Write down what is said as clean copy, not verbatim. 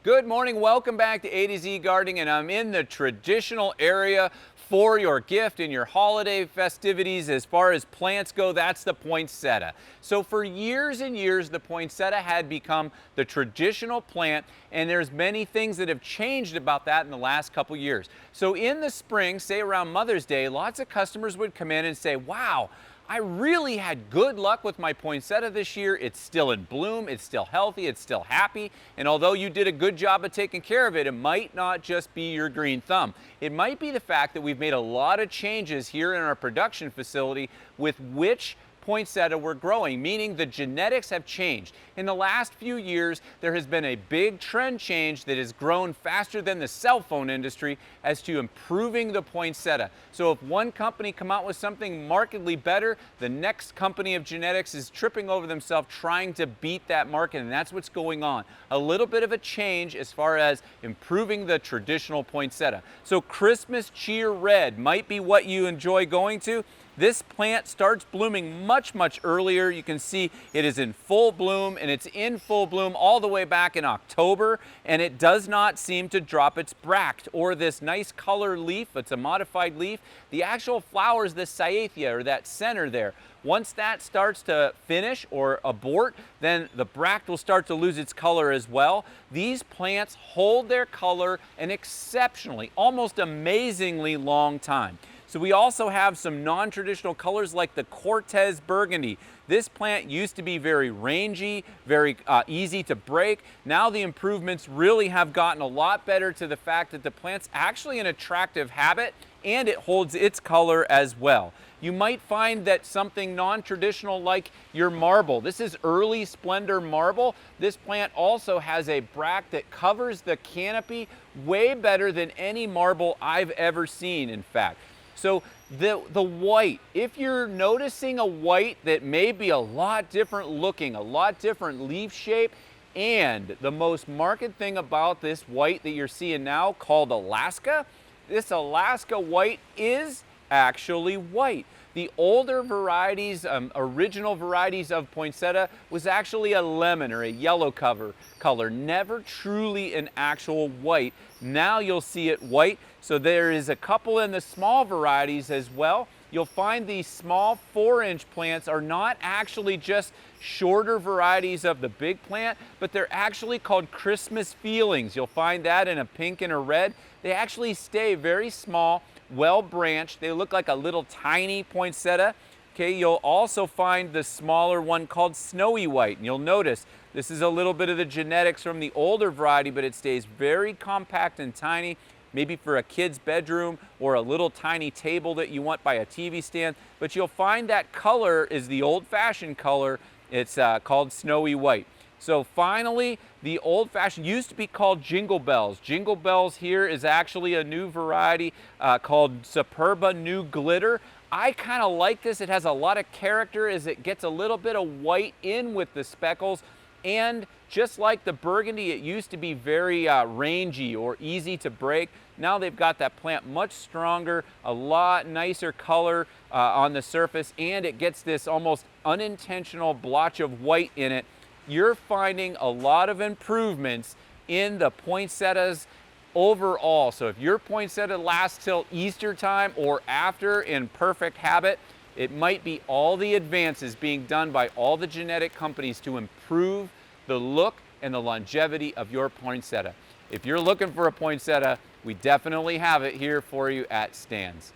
Good morning, welcome back to A to Z Gardening, and I'm in the traditional area for your gift and your holiday festivities. As far as plants go, that's the poinsettia. So for years and years, the poinsettia had become the traditional plant, and there's many things that have changed about that in the last couple years. So in the spring, say around Mother's Day, lots of customers would come in and say, wow, I really had good luck with my poinsettia this year. It's still in bloom, it's still healthy, it's still happy, and although you did a good job of taking care of it, it might not just be your green thumb. It might be the fact that we've made a lot of changes here in our production facility with which poinsettia we're growing, meaning the genetics have changed. In the last few years, there has been a big trend change that has grown faster than the cell phone industry as to improving the poinsettia. So if one company come out with something markedly better, the next company of genetics is tripping over themselves trying to beat that market, and that's what's going on. A little bit of a change as far as improving the traditional poinsettia. So Christmas cheer red might be what you enjoy going to. This plant starts blooming much earlier. You can see it is in full bloom, and it's in full bloom all the way back in October, and it does not seem to drop its bract or this nice color leaf. It's a modified leaf. The actual flower is the cyathea, or that center there. Once that starts to finish or abort, then the bract will start to lose its color as well. These plants hold their color an exceptionally, almost amazingly long time. So we also have some non-traditional colors like the Cortez Burgundy. This plant used to be very rangy, very easy to break. Now the improvements really have gotten a lot better to the fact that the plant's actually an attractive habit and it holds its color as well. You might find that something non-traditional like your marble. This is early splendor marble. This plant also has a bract that covers the canopy way better than any marble I've ever seen, in fact. So the white, if you're noticing a white that may be a lot different looking, a lot different leaf shape, and the most marked thing about this white that you're seeing now called Alaska, this Alaska white is actually white. The older varieties, original varieties of poinsettia was actually a lemon or a yellow color, never truly an actual white. Now you'll see it white. So there is a couple in the small varieties as well. You'll find these small 4-inch plants are not actually just shorter varieties of the big plant, but they're actually called Christmas feelings. You'll find that in a pink and a red. They actually stay very small, well branched. They look like a little tiny poinsettia. Okay, you'll also find the smaller one called Snowy White, and you'll notice this is a little bit of the genetics from the older variety, but it stays very compact and tiny, maybe for a kid's bedroom or a little tiny table that you want by a TV stand. But you'll find that color is the old-fashioned color. It's called Snowy White. So finally, the old-fashioned used to be called Jingle Bells. Jingle Bells here is actually a new variety called Superba New Glitter. I kind of like this. It has a lot of character as it gets a little bit of white in with the speckles. And just like the burgundy, it used to be very rangy or easy to break. Now they've got that plant much stronger, a lot nicer color on the surface, and it gets this almost unintentional blotch of white in it. You're finding a lot of improvements in the poinsettias overall. So if your poinsettia lasts till Easter time or after in perfect habit, it might be all the advances being done by all the genetic companies to improve the look and the longevity of your poinsettia. If you're looking for a poinsettia, we definitely have it here for you at Stan's.